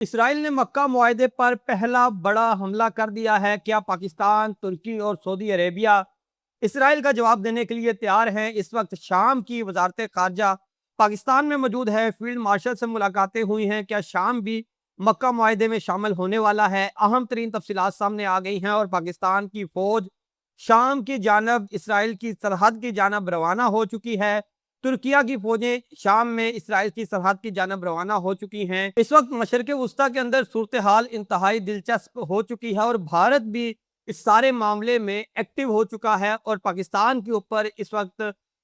اسرائیل نے مکہ معاہدے پر پہلا بڑا حملہ کر دیا ہے۔ کیا پاکستان، ترکی اور سعودی عربیہ اسرائیل کا جواب دینے کے لیے تیار ہیں؟ اس وقت شام کی وزارت خارجہ پاکستان میں موجود ہے۔ فیلڈ مارشل سے ملاقاتیں ہوئی ہیں۔ کیا شام بھی مکہ معاہدے میں شامل ہونے والا ہے؟ اہم ترین تفصیلات سامنے آ گئی ہیں اور پاکستان کی فوج شام کی جانب اسرائیل کی سرحد کی جانب روانہ ہو چکی ہے۔ ترکیہ کی فوجیں شام میں اسرائیل کی سرحد کی جانب روانہ ہو چکی ہیں۔ اس وقت مشرق وسطیٰ کے اندر صورتحال انتہائی دلچسپ ہو چکی ہے اور بھارت بھی اس سارے معاملے میں ایکٹیو ہو چکا ہے اور پاکستان کے اوپر اس وقت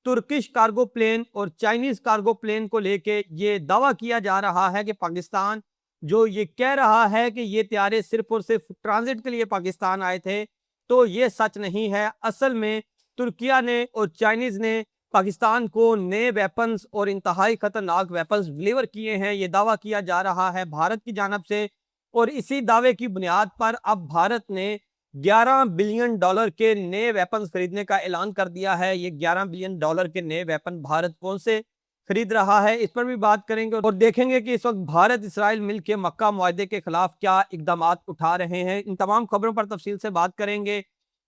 ترکش کارگو پلین اور چائنیز کارگو پلین کو لے کے یہ دعویٰ کیا جا رہا ہے کہ پاکستان جو یہ کہہ رہا ہے کہ یہ طیارے صرف اور صرف ٹرانزٹ کے لیے پاکستان آئے تھے، تو یہ سچ نہیں ہے۔ اصل میں ترکیہ نے اور چائنیز نے پاکستان کو نئے ویپنز اور انتہائی خطرناک ویپنز ڈلیور کیے ہیں، یہ دعویٰ کیا جا رہا ہے بھارت کی جانب سے، اور اسی دعوے کی بنیاد پر اب بھارت نے $11 بلین کے نئے ویپنز خریدنے کا اعلان کر دیا ہے۔ یہ $11 بلین کے نئے ویپن بھارت کون سے خرید رہا ہے، اس پر بھی بات کریں گے اور دیکھیں گے کہ اس وقت بھارت اسرائیل مل کے مکہ معاہدے کے خلاف کیا اقدامات اٹھا رہے ہیں۔ ان تمام خبروں پر تفصیل سے بات کریں گے۔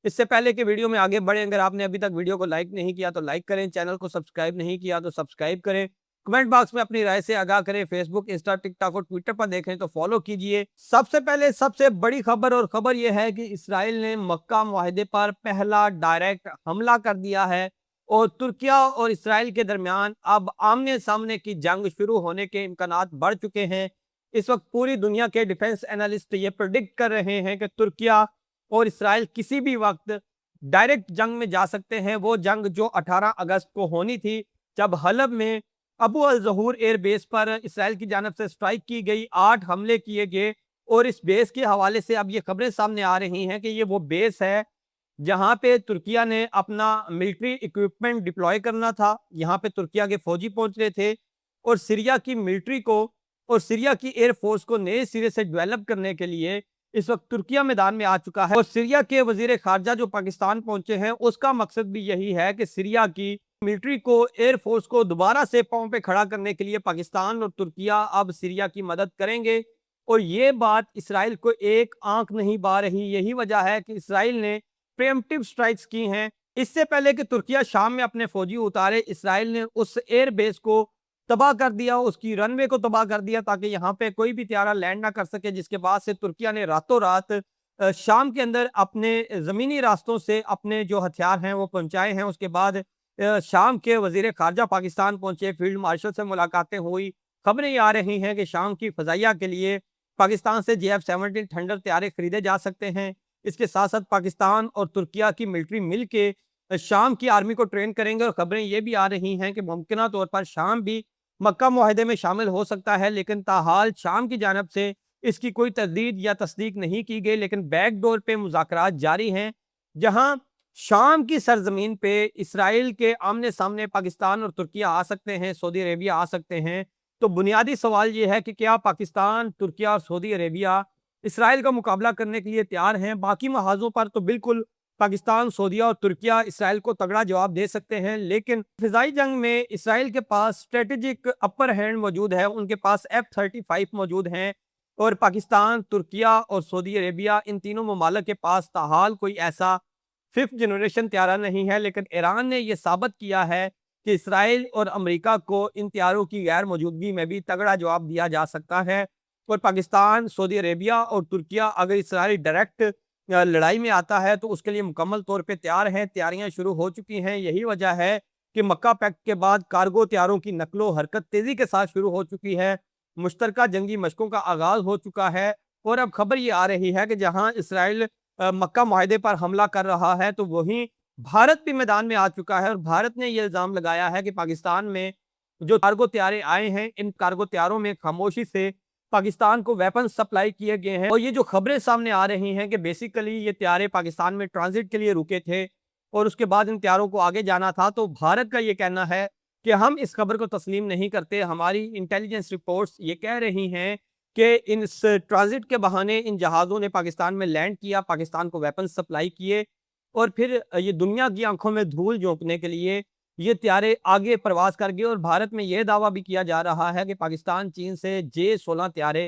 اس سے پہلے کہ ویڈیو میں آگے بڑھیں، اگر آپ نے ابھی تک ویڈیو کو لائک نہیں کیا تو لائک کریں، چینل کو سبسکرائب نہیں کیا تو سبسکرائب کریں، کمنٹ باکس میں اپنی رائے سے آگاہ کریں، فیس بک، انسٹا، ٹک ٹاک اور ٹویٹر پر دیکھیں تو فالو کیجئے۔ سب سے پہلے سب سے بڑی خبر یہ ہے کہ اسرائیل نے مکہ معاہدے پر پہلا ڈائریکٹ حملہ کر دیا ہے اور ترکیہ اور اسرائیل کے درمیان اب آمنے سامنے کی جنگ شروع ہونے کے امکانات بڑھ چکے ہیں۔ اس وقت پوری دنیا کے ڈیفنس اینالسٹ یہ پریڈکٹ کر رہے ہیں کہ ترکیہ اور اسرائیل کسی بھی وقت ڈائریکٹ جنگ میں جا سکتے ہیں۔ وہ جنگ جو 18 اگست کو ہونی تھی، جب حلب میں ابو الظہور ایئر بیس پر اسرائیل کی جانب سے سٹرائک کی گئی، 8 حملے کیے گئے، اور اس بیس کے حوالے سے اب یہ خبریں سامنے آ رہی ہیں کہ یہ وہ بیس ہے جہاں پہ ترکیہ نے اپنا ملٹری ایکوپمنٹ ڈپلوائے کرنا تھا۔ یہاں پہ ترکیہ کے فوجی پہنچ رہے تھے اور سیریا کی ملٹری کو اور سیریا کی ایئر فورس کو نئے سرے سے ڈیولپ کرنے کے لیے اس وقت ترکیہ میدان میں آ چکا ہے، اور سیریا کے وزیر خارجہ جو پاکستان پہنچے ہیں اس کا مقصد بھی یہی ہے کہ سیریا کی ملٹری کو، ایئر فورس کو دوبارہ سے پاؤں پہ کھڑا کرنے کے لیے پاکستان اور ترکیہ اب سیریا کی مدد کریں گے، اور یہ بات اسرائیل کو ایک آنکھ نہیں بھا رہی۔ یہی وجہ ہے کہ اسرائیل نے پریمپٹیو سٹرائکس کی ہیں۔ اس سے پہلے کہ ترکیہ شام میں اپنے فوجی اتارے، اسرائیل نے اس ایئر بیس کو تباہ کر دیا، اس کی رن وے کو تباہ کر دیا تاکہ یہاں پہ کوئی بھی طیارہ لینڈ نہ کر سکے، جس کے بعد سے ترکیہ نے راتوں رات شام کے اندر اپنے زمینی راستوں سے اپنے جو ہتھیار ہیں وہ پہنچائے ہیں۔ اس کے بعد شام کے وزیر خارجہ پاکستان پہنچے، فیلڈ مارشل سے ملاقاتیں ہوئی۔ خبریں یہ آ رہی ہیں کہ شام کی فضائیہ کے لیے پاکستان سے JF-17 تھنڈر طیارے خریدے جا سکتے ہیں۔ اس کے ساتھ ساتھ پاکستان اور ترکیہ کی ملٹری مل کے شام کی آرمی کو ٹرین کریں گے، اور خبریں یہ بھی آ رہی ہیں کہ ممکنہ طور پر شام بھی مکہ معاہدے میں شامل ہو سکتا ہے، لیکن تاحال شام کی جانب سے اس کی کوئی تردید یا تصدیق نہیں کی گئی، لیکن بیک ڈور پہ مذاکرات جاری ہیں، جہاں شام کی سرزمین پہ اسرائیل کے آمنے سامنے پاکستان اور ترکیہ آ سکتے ہیں، سعودی عربیہ آ سکتے ہیں۔ تو بنیادی سوال یہ ہے کہ کیا پاکستان، ترکیہ اور سعودی عربیہ اسرائیل کا مقابلہ کرنے کے لیے تیار ہیں؟ باقی محاذوں پر تو بالکل پاکستان، سعودیہ اور ترکیہ اسرائیل کو تگڑا جواب دے سکتے ہیں، لیکن فضائی جنگ میں اسرائیل کے پاس اسٹریٹجک اپر ہینڈ موجود ہے، ان کے پاس F-35 موجود ہیں، اور پاکستان، ترکیہ اور سعودی عربیہ ان تینوں ممالک کے پاس تاحال کوئی ایسا 5th جنریشن طیارہ نہیں ہے، لیکن ایران نے یہ ثابت کیا ہے کہ اسرائیل اور امریکہ کو ان طیاروں کی غیر موجودگی میں بھی تگڑا جواب دیا جا سکتا ہے، اور پاکستان، سعودی عربیہ اور ترکیہ اگر اسرائیل ڈائریکٹ لڑائی میں آتا ہے تو اس کے لیے مکمل طور پہ تیار ہیں، تیاریاں شروع ہو چکی ہیں۔ یہی وجہ ہے کہ مکہ پیکٹ کے بعد کارگو طیاروں کی نقل و حرکت تیزی کے ساتھ شروع ہو چکی ہے، مشترکہ جنگی مشقوں کا آغاز ہو چکا ہے، اور اب خبر یہ آ رہی ہے کہ جہاں اسرائیل مکہ معاہدے پر حملہ کر رہا ہے تو وہیں بھارت بھی میدان میں آ چکا ہے، اور بھارت نے یہ الزام لگایا ہے کہ پاکستان میں جو کارگو طیارے آئے ہیں، ان کارگو طیاروں میں خاموشی سے پاکستان کو ویپن سپلائی کیے گئے ہیں، اور یہ جو خبریں سامنے آ رہی ہیں کہ بیسیکلی یہ طیارے پاکستان میں ٹرانزٹ کے لیے رکے تھے اور اس کے بعد ان طیاروں کو آگے جانا تھا، تو بھارت کا یہ کہنا ہے کہ ہم اس خبر کو تسلیم نہیں کرتے۔ ہماری انٹیلیجنس رپورٹس یہ کہہ رہی ہیں کہ اس ٹرانزٹ کے بہانے ان جہازوں نے پاکستان میں لینڈ کیا، پاکستان کو ویپن سپلائی کیے، اور پھر یہ دنیا کی آنکھوں میں دھول جھونکنے کے لیے یہ طیارے آگے پرواز کر گئے۔ اور بھارت میں یہ دعویٰ بھی کیا جا رہا ہے کہ پاکستان چین سے J-16 طیارے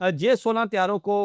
J-16 طیاروں کو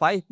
5